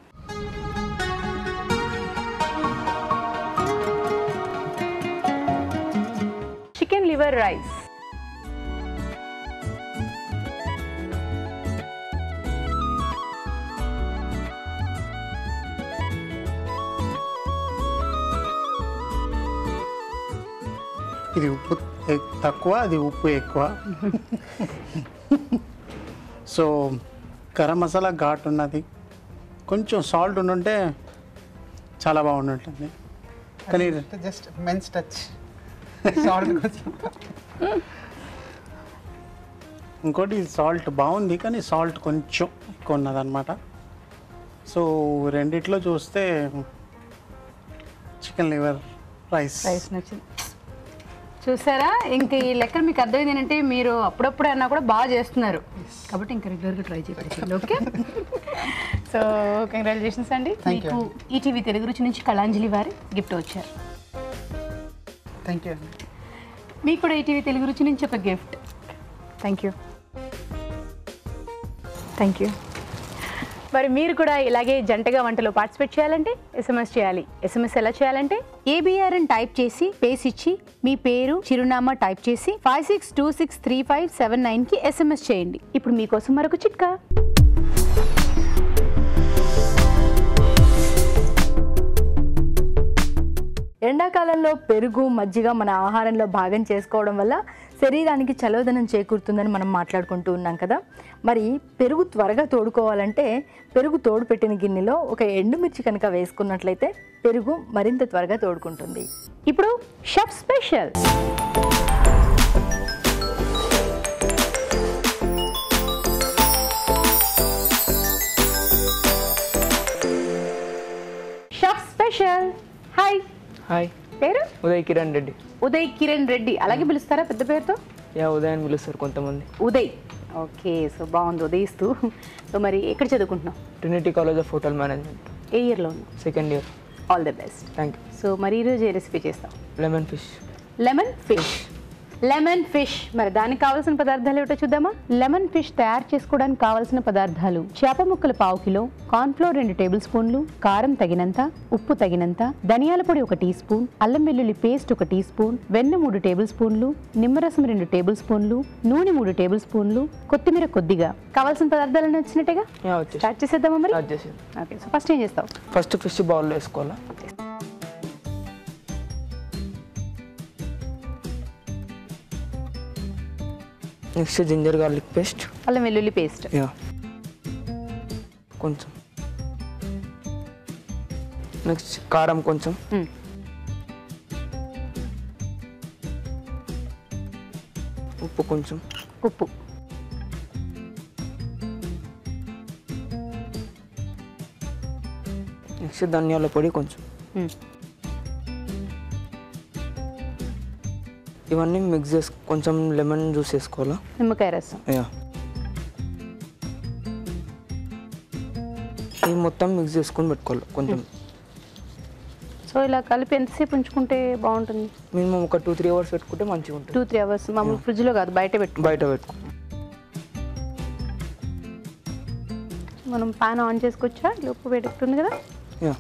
S1: Chicken liver rice.
S2: ఇది ఉప్పు తక్కువ, అది ఉప్పు ఎక్కువ. సో గరం మసాలా ఘాట్ ఉన్నది, కొంచెం సాల్ట్ ఉండుంటే చాలా బాగుంటుంది. కానీ
S4: జస్ట్ మెన్స్ టచ్ సాల్ట్ కొంచెం.
S2: ఇంకోటి సాల్ట్ బాగుంది, కానీ సాల్ట్ కొంచెం ఎక్కువ ఉన్నదన్నమాట. సో రెండిట్లో చూస్తే చికెన్ లివర్ రైస్
S1: నచ్చింది. చూసారా, ఇంక ఈ లెక్కలు మీకు అర్థమైంది ఏంటంటే మీరు అప్పుడప్పుడు అన్నా కూడా బాగా చేస్తున్నారు కాబట్టి ఇంకా రెగ్యులర్గా ట్రై చేయండి. ఓకే, సో కంగ్రాచులేషన్స్ అండి. మీకు ఈటీవీ తెలుగు రుచి నుంచి కళాంజలి వారి గిఫ్ట్ వచ్చారు.
S4: థ్యాంక్ యూ అండి.
S1: మీకు కూడా ఈటీవీ తెలుగు రుచి నుంచి ఒక gift. Thank you. Thank you. మరి మీరు కూడా ఇలాగే జంటగా వంటలో పార్టిసిపేట్ చేయాలంటే SMS చేయాలి. SMS ఎలా చేయాలంటే ABR అని టైప్ చేసి పేస్ ఇచ్చి మీ పేరు, చిరునామా టైప్ చేసి 56263579కి SMS చేయండి. ఇప్పుడు మీకోసం మరొక చిట్కా.
S3: ఎండాకాలంలో పెరుగు, మజ్జిగ మన ఆహారంలో భాగం చేసుకోవడం వల్ల శరీరానికి చలవదనం చేకూరుతుందని మనం మాట్లాడుకుంటూ ఉన్నాం కదా. మరి పెరుగు త్వరగా తోడుకోవాలంటే పెరుగు తోడు పెట్టిన గిన్నెలో ఒక ఎండుమిర్చి కనుక వేసుకున్నట్లయితే పెరుగు మరింత త్వరగా తోడుకుంటుంది.
S1: ఇప్పుడు chef special. Chef special. Hi.
S5: Hi,
S1: పేరు?
S5: ఉదయ్ కిరణ్ రెడ్డి.
S1: ఉదయ్ కిరణ్ రెడ్డి, అలాగే పిలుస్తారా పెద్ద పేరుతో?
S5: ఉదయ్ అని పిలుస్తారు కొంతమంది.
S1: ఉదయ్, ఓకే. సో బాగుంది ఉదయిస్తూ. సో మరి ఎక్కడ చదువుకుంటున్నావు?
S5: Trinity college of hotel management.
S1: ఏ ఇయర్లో ఉన్నావు?
S5: Second year.
S1: All the best.
S5: Thank you.
S1: So మరి ఈరోజు ఏ రెసిపీ చేస్తావు?
S5: Lemon fish.
S1: Lemon fish. Lemon fish. మరి దానికి కావాల్సిన పదార్థాలు ఏమిటో చూద్దామా. లెమన్ ఫిష్ తయారు చేసుకోవడానికి కావాల్సిన పదార్థాలు: చేప ముక్కలు 1/2 కిలో, కార్న్ఫ్లోర్ 2 టేబుల్ స్పూన్లు, కారం తగినంత, ఉప్పు తగినంత, ధనియాల పొడి 1 టీ స్పూన్, అల్లం వెల్లుల్లి పేస్ట్ 1 టీ స్పూన్, వెన్న 3 టేబుల్ స్పూన్లు, నిమ్మరసం 2 టేబుల్ స్పూన్లు, నూనె 3 టేబుల్ స్పూన్లు, కొత్తిమీర కొద్దిగా. కావాల్సిన పదార్థాలన్నీ వచ్చినట్టుగా స్టార్ట్ చేసేద్దామా మరి? ఓకే. సో ఫస్ట్ ఏం చేస్తావు?
S5: ఫస్ట్ ఫిష్ బౌల్లో వేసుకోవాలా. నెక్స్ట్ జింజర్ గార్లిక్ పేస్ట్,
S1: అల్లం వెల్లుల్లి పేస్ట్,
S5: కొంచెం. నెక్స్ట్ కారం కొంచెం, ఉప్పు కొంచెం,
S1: ఉప్పు,
S5: నెక్స్ట్ ధనియాల పొడి కొంచెం. ఇవన్నీ మిక్స్ చేసి కొంచెం లెమన్ జ్యూస్ వేసుకోవాలా,
S1: నిమ్మకాయ రసం.
S5: యా. ఇవి మొత్తం మిక్స్ చేసుకొని పెట్టుకోవాలి కొంచెం.
S1: సో ఇలా కలిపి ఎంతసేపు ఉంచుకుంటే బాగుంటుంది?
S5: మినిమం ఒక 2-3 అవర్స్ పెట్టుకుంటే మంచిగా ఉంటుంది.
S1: 2-3 అవర్స్ మామూలు ఫ్రిడ్జ్లో కాదు, బయట పెట్టు.
S5: బయట పెట్టుకో.
S1: మనం పాన్ ఆన్ చేసుకోవచ్చా? లోపు పెట్టుకుంది కదా.
S5: యా.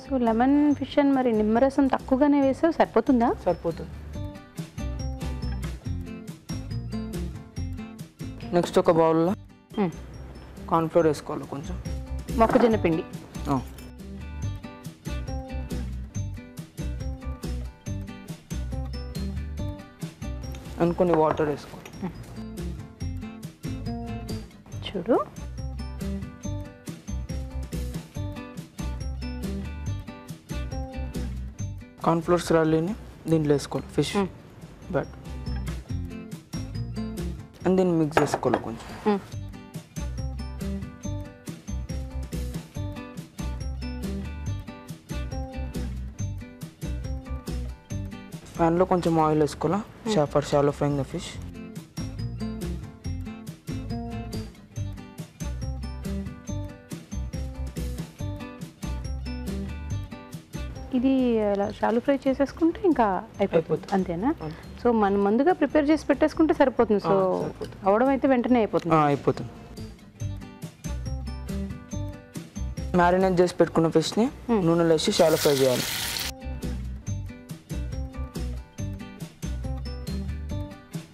S1: సో లెమన్ ఫిష్ అని మరి నిమ్మరసం తక్కువగానే వేసావు, సరిపోతుందా?
S5: సరిపోతుంది. నెక్స్ట్ ఒక బౌల్లో కార్న్ఫ్లోర్ వేసుకోవాలి కొంచెం,
S1: మొక్కజొన్న పిండి.
S5: అండ్ కొన్ని వాటర్ వేసుకోవాలి.
S1: చూడు,
S5: కార్న్ఫ్లోర్స్ రాళ్ళని దీంట్లో వేసుకోవాలి, ఫిష్ బ్యాట్, అండ్ దీన్ని మిక్స్ చేసుకోవాలి కొంచెం. ప్యాన్లో కొంచెం ఆయిల్ వేసుకోవాలా, for shallow frying the fish.
S1: ఇది అలా షాలు ఫ్రై చేసేసుకుంటే ఇంకా అయిపోతుంది, అంతేనా? సో మనం ముందుగా ప్రిపేర్ చేసి పెట్టేసుకుంటే సరిపోతుంది. సో అవడం అయితే వెంటనే అయిపోతుంది.
S5: అయిపోతుంది. మ్యారినేట్ చేసి పెట్టుకున్న ఫిష్ని నూనెలో వేసి షాలో ఫ్రై చేయాలి.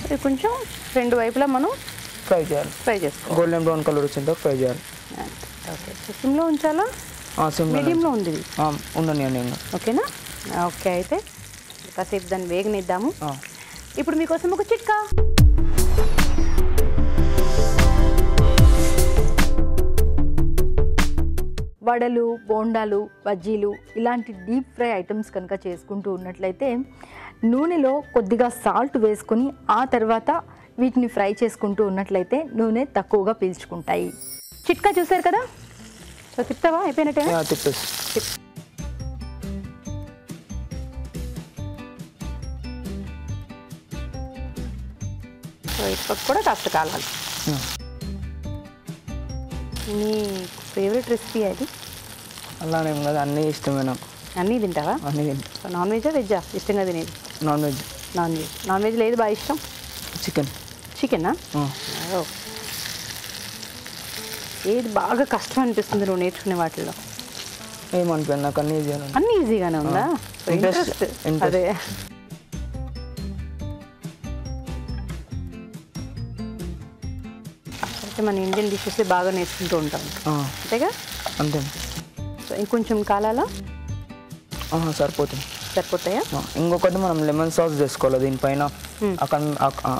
S1: ఇది కొంచెం రెండు వైపులా మనం
S5: ఫ్రై చేయాలి,
S1: చేసుకోవాలి.
S5: గోల్డెన్ బ్రౌన్ కలర్ వచ్చేంత ఫ్రై చేయాలి.
S1: ఓకే, సిమ్లో ఉంచాలా? మీడియంలో ఉంది,
S5: ఉండనియండి ఇంకా.
S1: ఓకేనా? ఓకే, అయితే కాసేపు దాన్ని వేగనిద్దాము. ఇప్పుడు మీకోసం ఒక చిట్కా.
S3: వడలు, బోండాలు, బజ్జీలు ఇలాంటి డీప్ ఫ్రై ఐటమ్స్ కనుక చేసుకుంటూ ఉన్నట్లయితే నూనెలో కొద్దిగా సాల్ట్ వేసుకొని ఆ తర్వాత వీటిని ఫ్రై చేసుకుంటూ ఉన్నట్లయితే నూనె తక్కువగా పీల్చుకుంటాయి.
S1: చిట్కా చూసారు కదా. సో తిప్తావా? అయిపోయినట్టే.
S5: తిప్పేసి
S1: సో ఇప్పటికి కూడా కాస్త కాలాలి. నీ ఫేవరెట్ రెసిపీ అది?
S5: అలానేం కదా, అన్నీ ఇష్టమే నాకు.
S1: అన్నీ తింటావా?
S5: అన్నీ తింటా.
S1: సో నాన్ వెజా వెజ్జా ఇష్టంగా తినేది?
S5: Non veg.
S1: నాన్ వెజ్లో ఏది బాగా ఇష్టం?
S5: చికెన్.
S1: చికెనా? ఏది బాగా కష్టం అనిపిస్తుంది నువ్వు నేర్చుకునే వాటిల్లో?
S5: ఏమనిపోయింది నాకు, అన్నీ ఈజీ.
S1: అన్నీ ఈజీగానే ఉందా? ఇంట్రెస్ట్. అదే అయితే మన ఇండియన్ డిషెస్ బాగా నేర్చుకుంటూ ఉంటాం, అంతేగా?
S5: అంతే.
S1: సో ఇంకొంచెం కాలాలా?
S5: సరిపోతుంది.
S1: సరిపోతాయా?
S5: ఇంకొకటి మనం లెమన్ సాస్ చేసుకోవాలి దీనిపైన,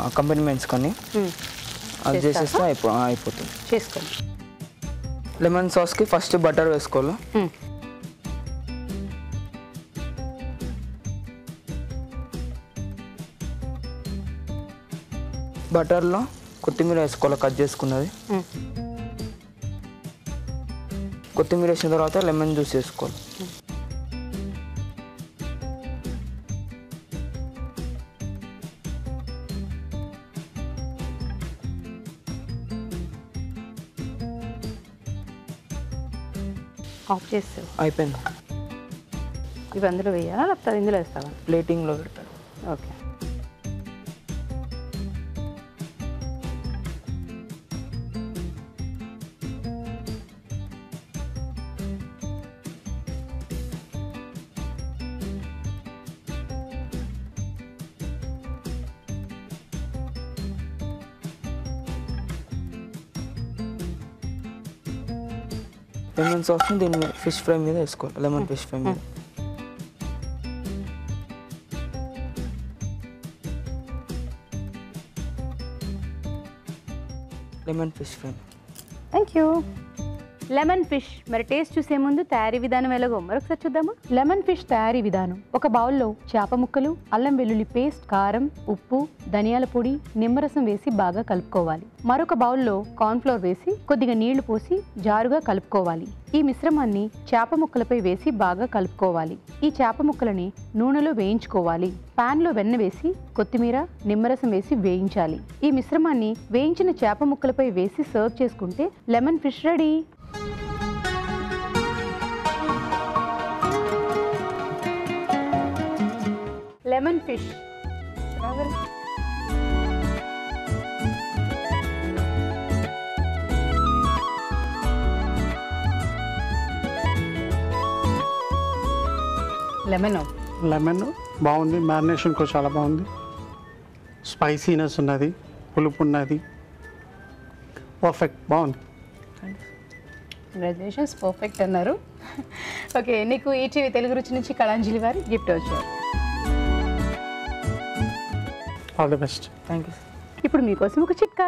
S5: అకంపెనిమెంట్స్ కానీ అది చేసేస్తే అయిపోతుంది.
S1: చేసుకోండి.
S5: లెమన్ సాస్కి ఫస్ట్ బటర్ వేసుకోవాలి. బటర్లో కొత్తిమీర వేసుకోవాలి, కట్ చేసుకున్నది. కొత్తిమీర వేసిన తర్వాత లెమన్ జ్యూస్ వేసుకోవాలి.
S1: ఆఫ్ చేస్తావు?
S5: అయిపోయింది.
S1: ఇవి అందులో వేయాలా లేకపోతే ఇందులో వేస్తావా?
S5: ప్లేటింగ్లో పెడతారు.
S1: ఓకే.
S5: లెమన్ సాస్ని దీని మీద ఫిష్ ఫ్రై మీద వేసుకోవాలి, లెమన్ ఫిష్ ఫ్రై మీద. Lemon fish fry
S3: thank you.
S1: Lemon fish మరి టేస్ట్ చూసే ముందు తయారీ విధానం ఎలాగో మరొకసారి చూద్దామా. లెమన్ ఫిష్ తయారీ విధానం: ఒక బౌల్లో చేప ముక్కలు, అల్లం వెల్లుల్లి పేస్ట్, కారం, ఉప్పు, ధనియాల పొడి, నిమ్మరసం వేసి బాగా కలుపుకోవాలి. మరొక బౌల్లో కార్న్ఫ్లోర్ వేసి కొద్దిగా నీళ్లు పోసి జారుగా కలుపుకోవాలి. ఈ మిశ్రమాన్ని చేప ముక్కలపై వేసి బాగా కలుపుకోవాలి. ఈ చేప ముక్కలని నూనెలో వేయించుకోవాలి. పాన్లో వెన్న వేసి కొత్తిమీర, నిమ్మరసం వేసి వేయించాలి. ఈ మిశ్రమాన్ని వేయించిన చేప ముక్కలపై వేసి సర్వ్ చేసుకుంటే lemon fish ready. Lemon fish
S2: lemon బాగుంది, మ్యారినేషన్ కూడా చాలా బాగుంది, స్పైసీనెస్ ఉన్నది, పులుపు ఉన్నది, పర్ఫెక్ట్, బాగుంది.
S1: కంగ్రాచులేషన్స్, పర్ఫెక్ట్ అన్నారు. ఓకే, నీకు ఈటీవీ తెలుగు రుచి నుంచి కళాంజలి వారి గిఫ్ట్ వచ్చారు.
S2: All the best.
S5: Thank you.
S1: ఇప్పుడు మీకోసం ఒక చిట్కా.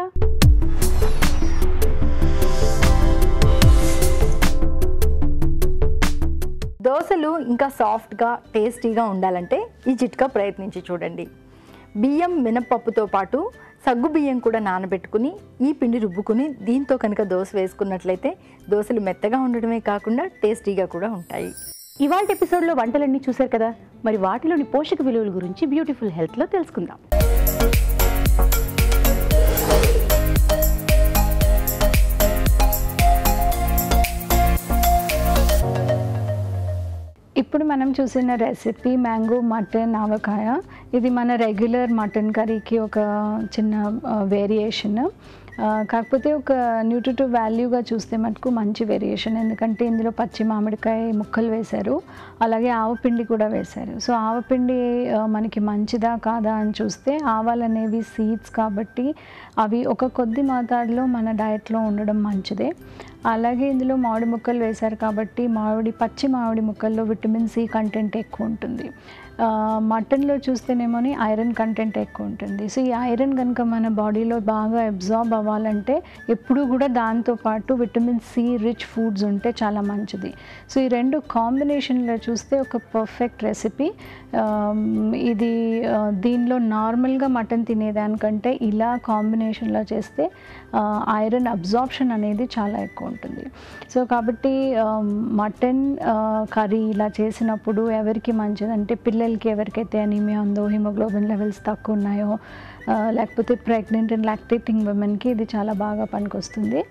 S3: దోశలు ఇంకా సాఫ్ట్గా టేస్టీగా ఉండాలంటే ఈ చిట్కా ప్రయత్నించి చూడండి. బియ్యం, మినపప్పుతో పాటు సగ్గు బియ్యం కూడా నానబెట్టుకుని ఈ పిండి రుబ్బుకుని దీంతో కనుక దోశ వేసుకున్నట్లయితే దోశలు మెత్తగా ఉండడమే కాకుండా టేస్టీగా కూడా ఉంటాయి.
S1: ఇవాళ ఎపిసోడ్లో వంటలన్నీ చూశారు కదా, మరి వాటిలోని పోషక విలువల గురించి బ్యూటిఫుల్ హెల్త్లో తెలుసుకుందాం.
S6: ఇప్పుడు మనం చూసిన రెసిపీ మ్యాంగో మటన్ ఆవకాయ. ఇది మన రెగ్యులర్ మటన్ కర్రీకి ఒక చిన్న వేరియేషన్. కాకపోతే ఒక న్యూట్రిటివ్ వాల్యూగా చూస్తే మటుకు మంచి వేరియేషన్, ఎందుకంటే ఇందులో పచ్చి మామిడికాయ ముక్కలు వేశారు, అలాగే ఆవపిండి కూడా వేశారు. సో ఆవపిండి మనకి మంచిదా కాదా అని చూస్తే ఆవాలు అనేవి సీడ్స్ కాబట్టి అవి ఒక కొద్ది మోతాదులో మన డయట్లో ఉండడం మంచిదే. అలాగే ఇందులో మామిడి ముక్కలు వేశారు కాబట్టి పచ్చి మామిడి ముక్కల్లో విటమిన్ సి కంటెంట్ ఎక్కువ ఉంటుంది. మటన్లో చూస్తేనేమోని ఐరన్ కంటెంట్ ఎక్కువ ఉంటుంది. సో ఈ ఐరన్ కనుక మన బాడీలో బాగా అబ్జార్బ్ అవ్వాలంటే ఎప్పుడూ కూడా దాంతోపాటు విటమిన్ సి రిచ్ ఫుడ్స్ ఉంటే చాలా మంచిది. సో ఈ రెండు కాంబినేషన్లో చూస్తే ఒక పర్ఫెక్ట్ రెసిపీ ఇది. దీనిలో నార్మల్గా మటన్ తినేదానికంటే ఇలా కాంబినేషన్లో చేస్తే ఐరన్ అబ్జార్ప్షన్ అనేది చాలా ఎక్కువ ఉంటుంది. సో కాబట్టి మటన్ కర్రీ ఇలా చేసినప్పుడు ఎవరికి మంచిదంటే పిల్లలకి ఎవరికైతే అనీమియా ఉందో, హిమోగ్లోబిన్ లెవెల్స్ తక్కువ ఉన్నాయో, లేకపోతే ప్రెగ్నెంట్ అండ్ లాక్టేటింగ్ ఉమెన్కి ఇది చాలా బాగా పనికొస్తుంది.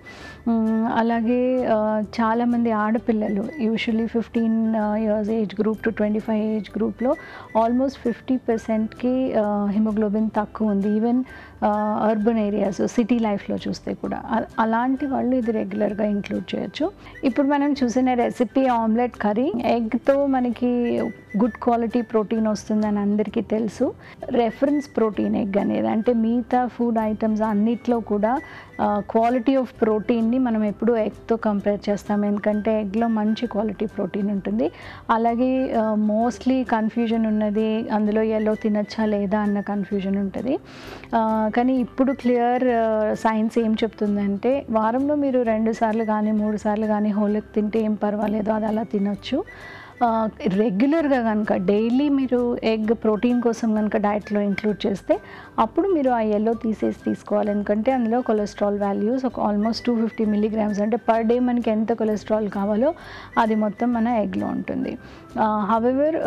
S6: అలాగే చాలామంది ఆడపిల్లలు usually 15 years age group two 25 age గ్రూప్లో ఆల్మోస్ట్ 50%కి హిమోగ్లోబిన్ తక్కువ ఉంది. ఈవెన్ అర్బన్ ఏరియాస్, సిటీ లైఫ్లో చూస్తే కూడా అలాంటి వాళ్ళు ఇది రెగ్యులర్గా ఇంక్లూడ్ చేయొచ్చు. ఇప్పుడు మనం చూసిన రెసిపీ ఆమ్లెట్ కర్రీ. ఎగ్తో మనకి గుడ్ క్వాలిటీ ప్రోటీన్ వస్తుందని అందరికీ తెలుసు. రెఫరెన్స్ ప్రోటీన్ ఎగ్ అనేది, అంటే మిగతా ఫుడ్ ఐటమ్స్ అన్నిట్లో కూడా క్వాలిటీ ఆఫ్ ప్రోటీన్ని మనం ఎప్పుడూ ఎగ్తో కంపేర్ చేస్తాం, ఎందుకంటే ఎగ్లో మంచి క్వాలిటీ ప్రోటీన్ ఉంటుంది. అలాగే మోస్ట్లీ కన్ఫ్యూజన్ ఉన్నది అందులో ఎల్లో తినచ్చా లేదా అన్న కన్ఫ్యూజన్ ఉంటుంది. కానీ ఇప్పుడు క్లియర్ సైన్స్ ఏం చెప్తుందంటే వారంలో మీరు 2 సార్లు కానీ 3 సార్లు కానీ హోల్ ఎగ్ తింటే ఏం పర్వాలేదు, అది అలా తినొచ్చు. రెగ్యులర్గా కనుక డైలీ మీరు ఎగ్ ప్రోటీన్ కోసం కనుక డైట్లో ఇంక్లూడ్ చేస్తే అప్పుడు మీరు ఆ ఎల్లో తీసుకోవాలి, ఎందుకంటే అందులో కొలెస్ట్రాల్ వాల్యూస్ ఒక ఆల్మోస్ట్ 250 milligrams, అంటే పర్ డే మనకి ఎంత కొలెస్ట్రాల్ కావాలో అది మొత్తం మన ఎగ్లో ఉంటుంది. హవెవర్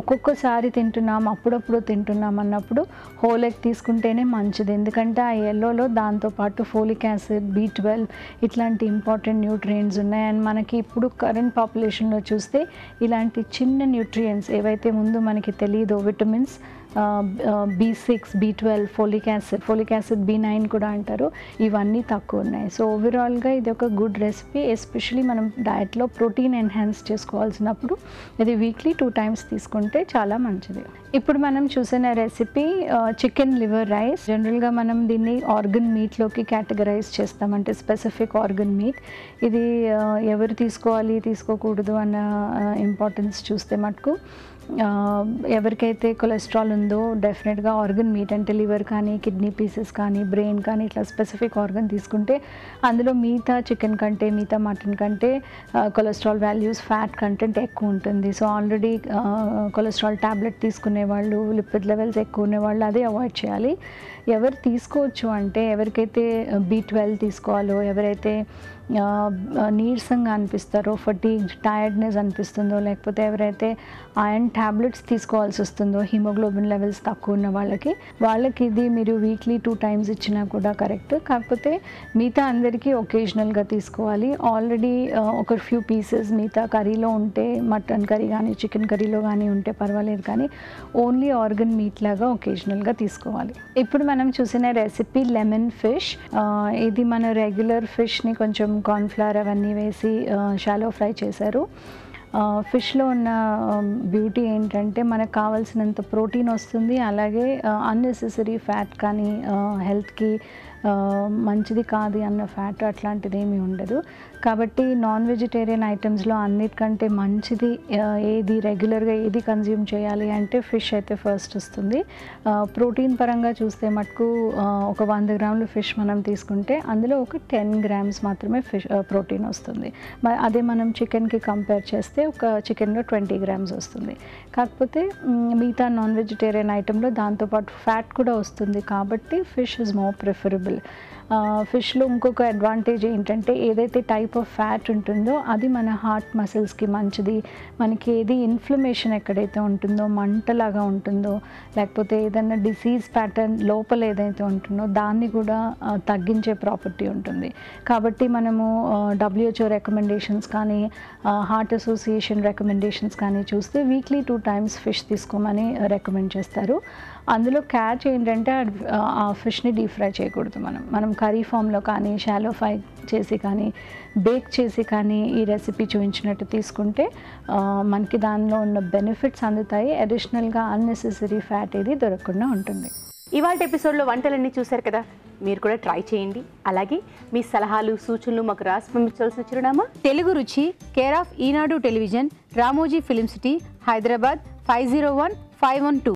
S6: ఒక్కొక్కసారి తింటున్నాం, అప్పుడప్పుడు తింటున్నాం అన్నప్పుడు హోల్ ఎగ్ తీసుకుంటేనే మంచిది, ఎందుకంటే ఆ ఎల్లోలో దాంతోపాటు ఫోలిక్ యాసిడ్, B12 ఇట్లాంటి ఇంపార్టెంట్ న్యూట్రియంట్స్ ఉన్నాయి. అండ్ మనకి ఇప్పుడు కరెంట్ పాపులేషన్లో చూస్తే ఇలాంటి చిన్న న్యూట్రియంట్స్ ఏవైతే ముందు మనకి తెలియదో, vitamins B6, B12, folic acid B9 కూడా అంటారు, ఇవన్నీ తక్కువ ఉన్నాయి. సో ఓవరాల్గా ఇది ఒక గుడ్ రెసిపీ. ఎస్పెషలీ మనం డయట్లో ప్రోటీన్ ఎన్హాన్స్ చేసుకోవాల్సినప్పుడు ఇది వీక్లీ 2 times తీసుకుంటే చాలా మంచిది. ఇప్పుడు మనం చూసిన రెసిపీ చికెన్ లివర్ రైస్. జనరల్గా మనం దీన్ని ఆర్గన్ మీట్లోకి కేటగరైజ్ చేస్తాం, అంటే స్పెసిఫిక్ ఆర్గన్ మీట్. ఇది ఎవరు తీసుకోవాలి తీసుకోకూడదు అన్న ఇంపార్టెన్స్ చూస్తే మటుకు ఎవరికైతే కొలెస్ట్రాల్ ఉందో డెఫినెట్గా ఆర్గన్ మీట్ అంటే లివర్ కానీ కిడ్నీ పీసెస్ కానీ బ్రెయిన్ కానీ ఇట్లా స్పెసిఫిక్ ఆర్గన్ తీసుకుంటే అందులో మిగతా చికెన్ కంటే మిగతా మటన్ కంటే కొలెస్ట్రాల్ వాల్యూస్ ఫ్యాట్ కంటెంట్ ఎక్కువ ఉంటుంది. సో ఆల్రెడీ కొలెస్ట్రాల్ ట్యాబ్లెట్ తీసుకునే వాళ్ళు లిపిడ్ లెవెల్స్ ఎక్కువ ఉన్నవాళ్ళు అదే అవాయిడ్ చేయాలి. ఎవరు తీసుకోవచ్చు అంటే ఎవరికైతే B12 తీసుకోవాలో, ఎవరైతే నీరసంగా అనిపిస్తారో, ఫటీగ్ టైర్డ్నెస్ అనిపిస్తుందో, లేకపోతే ఎవరైతే ఐరన్ ట్యాబ్లెట్స్ తీసుకోవాల్సి వస్తుందో హిమోగ్లోబిన్ లెవెల్స్ తక్కువ ఉన్న వాళ్ళకి ఇది మీరు వీక్లీ 2 times ఇచ్చినా కూడా కరెక్ట్. కాకపోతే మిగతా అందరికీ ఒకేజనల్గా తీసుకోవాలి. ఆల్రెడీ ఒక ఫ్యూ పీసెస్ మిగతా కర్రీలో ఉంటే, మటన్ కర్రీ కానీ చికెన్ కర్రీలో కానీ ఉంటే పర్వాలేదు, కానీ ఓన్లీ ఆర్గన్ మీట్ లాగా ఒకేజనల్గా తీసుకోవాలి. ఇప్పుడు మనం చూసిన రెసిపీ లెమన్ ఫిష్. ఇది మన రెగ్యులర్ ఫిష్ని కొంచెం కార్న్ఫ్లవర్ అవన్నీ వేసి షాలో ఫ్రై చేశారు. ఫిష్లో ఉన్న బ్యూటీ ఏంటంటే మనకు కావాల్సినంత ప్రోటీన్ వస్తుంది, అలాగే అన్నెసెసరీ ఫ్యాట్ కానీ హెల్త్కి మంచిది కాదు అన్న ఫ్యాట్ అట్లాంటిది ఏమీ ఉండదు. కాబట్టి నాన్ వెజిటేరియన్ ఐటమ్స్లో అన్నిటికంటే మంచిది ఏది, రెగ్యులర్గా ఏది కన్జ్యూమ్ చేయాలి అంటే ఫిష్ అయితే ఫస్ట్ వస్తుంది. ప్రోటీన్ పరంగా చూస్తే మటుకు ఒక 100 grams ఫిష్ మనం తీసుకుంటే అందులో ఒక 10 grams మాత్రమే ఫిష్ ప్రోటీన్ వస్తుంది. అదే మనం చికెన్కి కంపేర్ చేస్తే ఒక చికెన్లో 20 grams వస్తుంది. కాకపోతే మిగతా నాన్ వెజిటేరియన్ ఐటెంలో దాంతోపాటు ఫ్యాట్ కూడా వస్తుంది, కాబట్టి ఫిష్ ఇస్ మోర్ ప్రిఫరబుల్. ఫిష్లో ఇంకొక అడ్వాంటేజ్ ఏంటంటే ఏదైతే టైప్ ఆఫ్ ఫ్యాట్ ఉంటుందో అది మన హార్ట్ మసిల్స్కి మంచిది. మనకి ఏది ఇన్ఫ్లమేషన్ ఎక్కడైతే ఉంటుందో, మంటలాగా ఉంటుందో, లేకపోతే ఏదైనా డిసీజ్ ప్యాటర్న్ లోపల ఏదైతే ఉంటుందో దాన్ని కూడా తగ్గించే ప్రాపర్టీ ఉంటుంది. కాబట్టి మనము WHO రికమెండేషన్స్ కానీ హార్ట్ అసోసియేషన్ రికమెండేషన్స్ కానీ చూస్తే వీక్లీ 2 times ఫిష్ తీసుకోమని రికమెండ్ చేస్తారు. అందులో క్యాచ్ ఏంటంటే ఆ ఫిష్ని డీప్ ఫ్రై చేయకూడదు. మనం కర్రీ ఫామ్లో కానీ షాలో ఫ్రై చేసి కానీ బేక్ చేసి కానీ ఈ రెసిపీ చూపించినట్టు తీసుకుంటే మనకి దానిలో ఉన్న బెనిఫిట్స్ అందుతాయి. అడిషనల్గా అన్నెసెసరీ ఫ్యాట్ ఏది దొరకకుండా ఉంటుంది.
S1: ఇవాళ ఎపిసోడ్లో వంటలన్నీ చూశారు కదా, మీరు కూడా ట్రై చేయండి. అలాగే మీ సలహాలు సూచనలు మాకు రాసి పంపించాల్సిన చిరునామా తెలుగు రుచి, care of Eenadu television, Ramoji film city, Hyderabad 501512.